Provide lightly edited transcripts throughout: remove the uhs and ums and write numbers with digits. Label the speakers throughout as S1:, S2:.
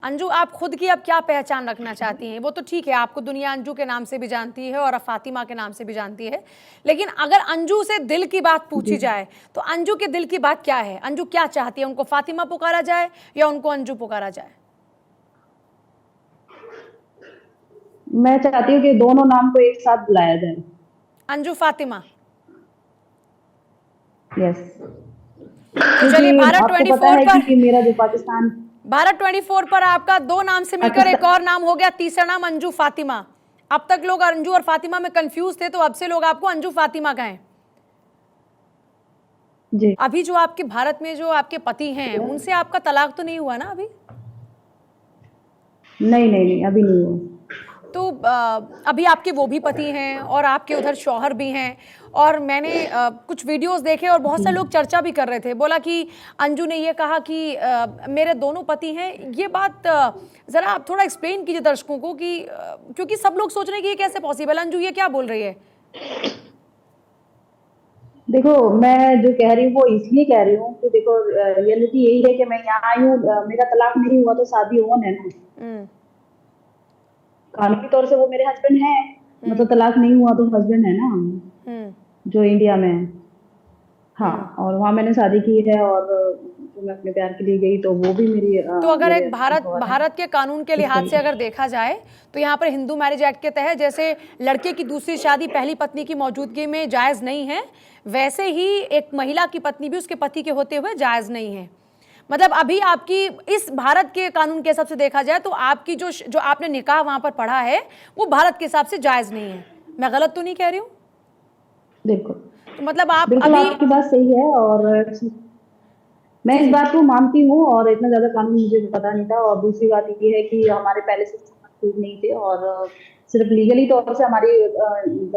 S1: अंजू, आप खुद की अब क्या पहचान रखना चाहती हैं? वो तो ठीक है, आपको दुनिया अंजू के नाम से भी जानती है और फातिमा के नाम से भी जानती है, लेकिन अगर अंजू से दिल की बात पूछी जाए तो अंजू के दिल की बात क्या है? अंजू क्या चाहती है? उनको फातिमा पुकारा जाए या उनको अंजू पुकारा जाए?
S2: मैं चाहती हूँ कि दोनों नाम को एक साथ बुलाया जाए।
S1: अंजू फातिमा।
S2: यस,
S1: तो चलिए,
S2: क्योंकि आपको पता है कि मेरा जो पाकिस्तान
S1: भारत 24 पर आपका दो नाम से मिलकर एक और नाम हो गया, तीसरा नाम अंजू फातिमा। अब तक लोग अंजू और फातिमा में कंफ्यूज थे, तो अब से लोग आपको अंजू फातिमा कहें।
S2: जी।
S1: अभी जो आपके भारत में जो आपके पति हैं, उनसे आपका तलाक तो नहीं हुआ ना अभी?
S2: नहीं नहीं नहीं, अभी नहीं हुआ।
S1: तो अभी आपके वो भी पति हैं और आपके उधर शौहर भी हैं, और मैंने कुछ वीडियोस देखे और बहुत सारे लोग चर्चा भी कर रहे थे। बोला कि अंजू ने ये कहा कि मेरे दोनों पति हैं। ये बात ज़रा आप थोड़ा एक्सप्लेन कीजिए दर्शकों को कि क्योंकि सब लोग सोच रहे हैं कि ये कैसे पॉसिबल। अंजू ये क्या बोल रही है?
S2: देखो, मैं जो कह रही हूँ वो इसलिए कह रही हूँ कि देखो, रियलिटी यही है कि मैं यहाँ आई हूँ, मेरा तलाक नहीं हुआ तो शादी ऑन है ना। कानूनी तौर से वो मेरे हस्बैंड है, मतलब तलाक नहीं हुआ तो हस्बैंड है ना, जो इंडिया में है। हाँ, और वहाँ मैंने शादी की है, और जो मैं अपने प्यार के लिए गई तो वो भी मेरी
S1: तो अगर
S2: मेरे
S1: एक भारत के कानून के लिहाज से अगर देखा जाए तो यहाँ पर हिंदू मैरिज एक्ट के तहत जैसे लड़के की दूसरी शादी पहली पत्नी की मौजूदगी में जायज़ नहीं है, वैसे ही एक महिला की पत्नी भी उसके पति के होते हुए जायज़ नहीं है। मतलब अभी आपकी इस भारत के कानून के हिसाब से देखा जाए तो आपकी जो आपने निकाह वहां पर पढ़ा है वो भारत के हिसाब से जायज़ नहीं है। मैं गलत तो नहीं कह रही हूँ?
S2: बिल्कुल
S1: तो मतलब आप
S2: बिल्कुल,
S1: अभी
S2: आपकी बात सही है, और मैं इस बात को मानती हूँ, और इतना ज्यादा कानून मुझे पता नहीं था। और दूसरी बात ये है कि हमारे पहले से संबंध ठीक नहीं थे, और सिर्फ लीगली तौर से हमारी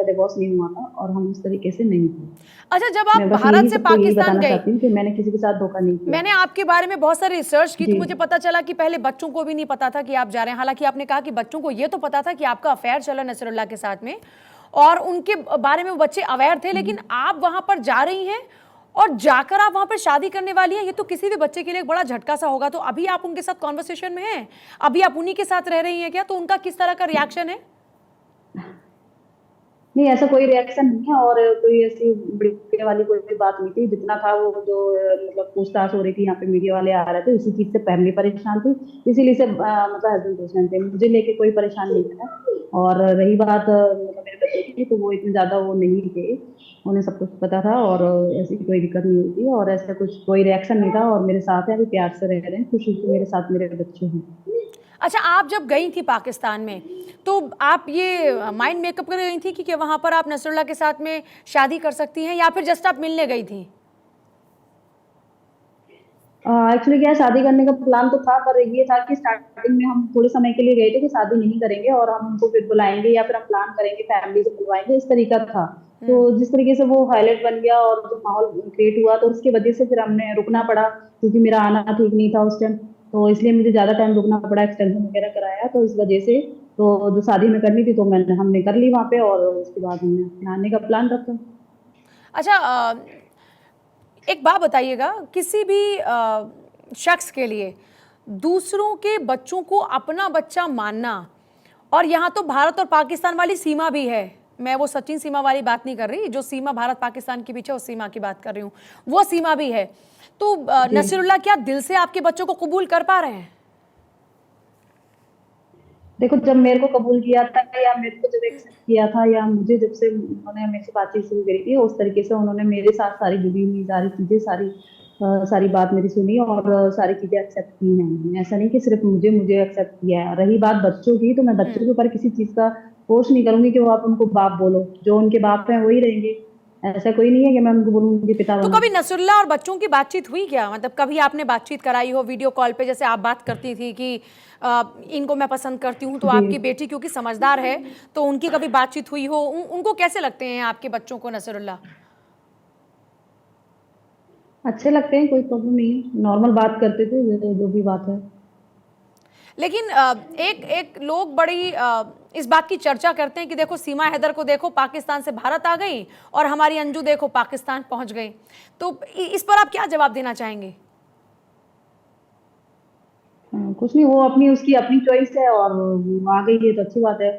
S2: डिवोर्स नहीं हुआ था, और हम उस तरीके से नहीं थे।
S1: अच्छा, जब आप
S2: मैं बस
S1: भारत
S2: यही
S1: से
S2: सबको यही
S1: पाकिस्तान
S2: बताना
S1: गई,
S2: चाहती हूँ कि मैंने किसी के साथ धोखा नहीं किया।
S1: मैंने आपके बारे में बहुत सारी रिसर्च की तो
S2: जी।
S1: मुझे पता चला कि पहले बच्चों को भी नहीं पता था कि आप जा रहे हैं। हालांकि आपने कहा कि बच्चों को ये तो पता था कि आपका अफेयर चला नसरुल्लाह के साथ में और उनके बारे में वो बच्चे अवेयर थे, लेकिन आप वहां पर जा रही हैं और जाकर आप वहां पर शादी करने वाली हैं। ये तो किसी भी बच्चे के लिए एक बड़ा झटका सा होगा। तो अभी आप उनके साथ कॉन्वर्सेशन में हैं? अभी आप उन्हीं के साथ रह रही हैं क्या? तो उनका किस तरह का रिएक्शन है?
S2: नहीं, ऐसा कोई रिएक्शन नहीं है, और कोई ऐसी बड़ी वाली कोई भी बात नहीं थी। जितना था वो जो मतलब पूछताछ हो रही थी, यहाँ पे मीडिया वाले आ रहे थे, उसी चीज से फैमिली परेशान थी, इसीलिए से मतलब हस्बैंड परेशान थे। मुझे लेके कोई परेशान नहीं था। और रही बात मतलब मेरे बच्चे की, तो वो इतने ज्यादा वो नहीं थे, उन्हें सब कुछ पता था, और ऐसी कोई दिक्कत नहीं हुई थी, और ऐसा कुछ कोई रिएक्शन नहीं था। और मेरे साथ है, अभी प्यार से रह रहे हैं, खुशी से मेरे साथ मेरे बच्चे हैं।
S1: अच्छा, आप जब गई थी पाकिस्तान में तो आप ये माइंड मेकअप कर गई थी कि वहां पर आप नसरुल्लाह के साथ में शादी कर सकती हैं, या फिर जस्ट आप मिलने गई थी?
S2: एक्चुअली क्या है, शादी करने का प्लान तो था, पर ये था कि स्टार्टिंग में हम थोड़े समय के लिए गए थे कि शादी नहीं करेंगे, और हम उनको फिर बुलाएंगे या फिर हम प्लान करेंगे, फैमिली को बुलवाएंगे, इस तरीका था। तो जिस तरीके से वो हाईलाइट बन गया और जो माहौल क्रिएट हुआ, तो उसकी वजह से फिर हमने रुकना पड़ा, क्योंकि मेरा आना ठीक नहीं था उस टाइम। तो इसलिए मुझे ज्यादा टाइम रुकना पड़ा, एक्सटेंशन वगैरह कराया, तो इस वजह से तो जो शादी में करनी थी तो हमने कर ली वहां पे, और उसके बाद हमने अपने आने का प्लान रखा।
S1: अच्छा, एक बात बताइएगा, किसी भी शख्स के लिए दूसरों के बच्चों को अपना बच्चा मानना, और यहाँ तो भारत और पाकिस्तान वाली सीमा भी है, मैं वो सचिन सीमा वाली बात नहीं कर रही, जो सीमा भारत पाकिस्तान के पीछे उस सीमा की बात कर रही हूँ, वो सीमा भी है। तो नसीरुल्लाह क्या दिल से आपके बच्चों को कबूल कर पा रहे हैं?
S2: देखो, जब मेरे को कबूल किया था, या मेरे को जब एक्सेप्ट किया था, या मुझे जब से उन्होंने मेरे से बातचीत शुरू करी थी, उस तरीके से उन्होंने मेरे साथ सारी जुड़ी हुई सारी चीजें, सारी बात मेरी सुनी, और सारी चीजें एक्सेप्ट की हैं उन्होंने। ऐसा नहीं कि सिर्फ मुझे मुझे एक्सेप्ट किया है। रही बात बच्चों की, तो मैं बच्चों के ऊपर किसी चीज का फोर्स नहीं करूंगी कि वो आप उनको बाप बोलो, जो उनके बाप हैं वही रहेंगे। ऐसा कोई नहीं है कि मैं उनको बोलूंगी पिता
S1: तो
S2: बनो।
S1: कभी नसरुल्लाह और बच्चों की बातचीत हुई क्या? मतलब कभी आपने बातचीत कराई हो वीडियो कॉल पे, जैसे आप बात करती थी कि इनको मैं पसंद करती हूँ, तो
S2: जी,
S1: आपकी बेटी क्योंकि समझदार है तो उनकी कभी बातचीत हुई हो? उनको कैसे लगते हैं आपके बच्चों को नसरुल्लाह?
S2: अच्छे लगते हैं, कोई प्रॉब्लम नहीं है, नॉर्मल बात करते थे, जो भी बात है।
S1: लेकिन एक एक लोग बड़ी इस बात की चर्चा करते हैं कि देखो सीमा हैदर को देखो, पाकिस्तान से भारत आ गई, और हमारी अंजू देखो पाकिस्तान पहुंच गई। तो इस पर आप क्या जवाब देना चाहेंगे?
S2: कुछ नहीं, वो अपनी उसकी अपनी चॉइस है और वो आ गई है तो अच्छी बात है।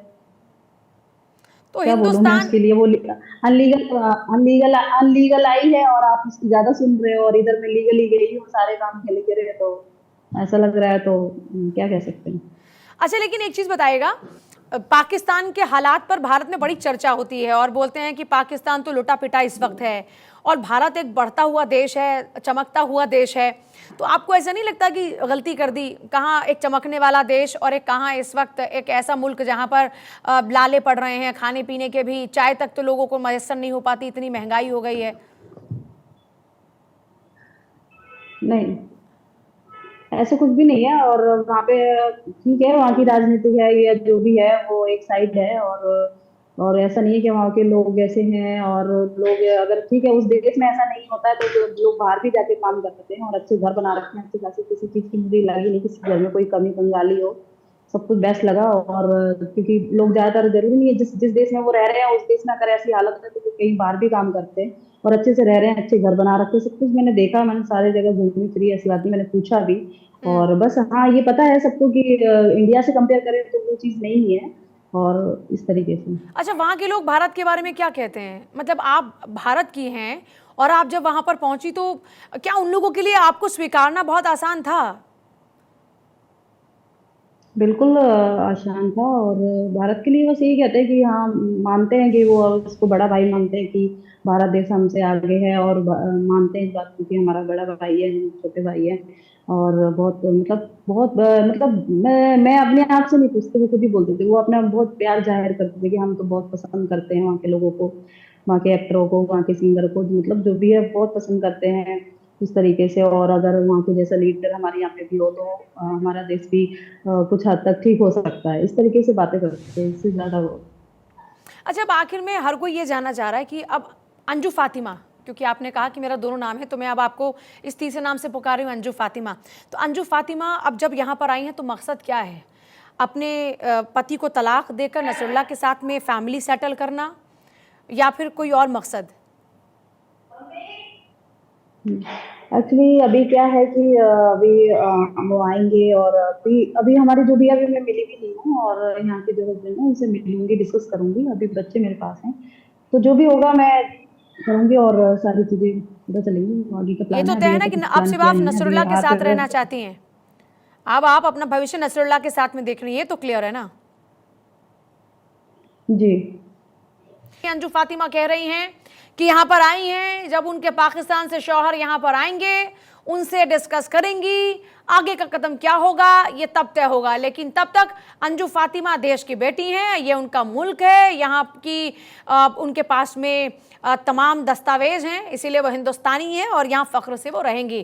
S1: तो
S2: क्या बोलूं मैं
S1: हिंदुस्तान,
S2: उसके लिए, वो अनलीगल अनलीगल अनलीगल आई है और आप उसकी ज्यादा सुन रहे हो, और इधर मैं लीगली गई हूँ सारे काम के लिए रहे, तो ऐसा लग रहा है तो क्या कह सकते हैं।
S1: अच्छा लेकिन एक चीज बताइएगा, पाकिस्तान के हालात पर भारत में बड़ी चर्चा होती है और बोलते हैं कि पाकिस्तान तो लुटा पिटा इस वक्त है और भारत एक बढ़ता हुआ देश है, चमकता हुआ देश है। तो आपको ऐसा नहीं लगता कि गलती कर दी? कहाँ एक चमकने वाला देश और एक कहाँ इस वक्त एक ऐसा मुल्क जहाँ पर लाले पड़ रहे हैं, खाने पीने के भी, चाय तक तो लोगों को मैसर नहीं हो पाती, इतनी महंगाई हो गई है।
S2: नहीं, ऐसा कुछ भी नहीं है। और वहाँ पे ठीक है, वहाँ की राजनीति है या जो भी है वो एक साइड है, और ऐसा नहीं है कि वहाँ के लोग ऐसे हैं। और लोग अगर ठीक है, उस देश में ऐसा नहीं होता है तो जो लोग बाहर भी जाके काम करते हैं और अच्छे घर बना रखे हैं, अच्छी खासी, किसी चीज की मुझे लगी नहीं किसी घर में कोई कमी बंगाली हो, सब कुछ बेस्ट लगा। और क्योंकि लोग ज्यादातर, जरूरी नहीं है जिस जिस देश में वो रह रहे हैं उस देश में अगर ऐसी हालत है तो वो कहीं बाहर भी काम करते हैं और अच्छे से रह रहे हैं, अच्छे घर बना रखे हैं, सब कुछ मैंने देखा, मैंने सारे जगह घूमी फिरी, ऐसी बात नहीं, मैंने पूछा भी।
S1: हम्म।
S2: और बस हाँ, ये पता है सबको कि इंडिया से कंपेयर करें तो वो चीज नहीं है, और इस तरीके से।
S1: अच्छा, वहाँ के लोग भारत के बारे में क्या कहते हैं? मतलब आप भारत की हैं और आप जब वहाँ पर पहुंची तो क्या उन लोगों के लिए आपको स्वीकारना बहुत आसान था?
S2: बिल्कुल आसान था। और भारत के लिए बस यही कहते हैं कि हाँ, मानते हैं कि वो उसको बड़ा भाई मानते हैं कि भारत देश हमसे आगे है, और मानते हैं इस बात को कि हमारा बड़ा भाई है, हम छोटे भाई है। और बहुत मतलब बहुत मतलब मैं अपने आप से नहीं पूछती, वो खुद ही बोलते थे, वो अपना बहुत प्यार जाहिर करते थे कि हम तो बहुत पसंद करते हैं वहाँ के लोगों को, वहाँ के एक्टरों को, वहाँ के सिंगर को, मतलब जो भी है बहुत पसंद करते हैं इस तरीके से। और अगर वहाँ के जैसा लीडर हमारे यहाँ पे भी हो तो हमारा देश भी कुछ हद तक ठीक हो सकता है, इस तरीके से बातें करते हैं, इससे ज्यादा वो।
S1: अच्छा, अब आखिर में हर कोई ये जानना चाह रहा है कि अब अंजू फातिमा, क्योंकि आपने कहा कि मेरा दोनों नाम है तो मैं अब आपको इस तीसरे नाम से पुकार रही हूँ, अंजू फातिमा। तो अंजू फातिमा अब जब यहाँ पर आई हैं तो मकसद क्या है? अपने पति को तलाक देकर नसरुल्लाह के साथ में फैमिली सेटल करना, या फिर कोई और मकसद?
S2: एक्चुअली अभी क्या है कि अभी वो आएंगे, और अभी अभी हमारी जो भी, अभी मैं मिली भी नहीं हूँ, और यहाँ के जो हस्बैंड है उनसे मिलूंगी, डिस्कस करूंगी, अभी बच्चे मेरे पास हैं, तो जो भी होगा मैं करूंगी और सारी चीजें पता चलेंगी, आगे का
S1: ये
S2: प्लान
S1: तो
S2: है,
S1: तय
S2: अभी
S1: है ना
S2: ऐसा
S1: कि
S2: कुछ
S1: अब
S2: प्लान
S1: सिर्फ
S2: किया
S1: आप
S2: नहीं है अभी
S1: नसरुल्लाह के
S2: आप।
S1: साथ रहना चाहती हैं? अब आप अपना भविष्य नसरुल्लाह के साथ में देख रही हैं, ये तो क्लियर है ना?
S2: जी।
S1: अंजू फातिमा कह रही हैं कि यहाँ पर आई हैं, जब उनके पाकिस्तान से शौहर यहाँ पर आएंगे उनसे डिस्कस करेंगी, आगे का कदम क्या होगा ये तब तय होगा। लेकिन तब तक अंजू फातिमा देश की बेटी हैं, ये उनका मुल्क है, यहाँ की उनके पास में तमाम दस्तावेज हैं, इसीलिए वो हिंदुस्तानी हैं और यहाँ फ़ख्र से वो रहेंगी।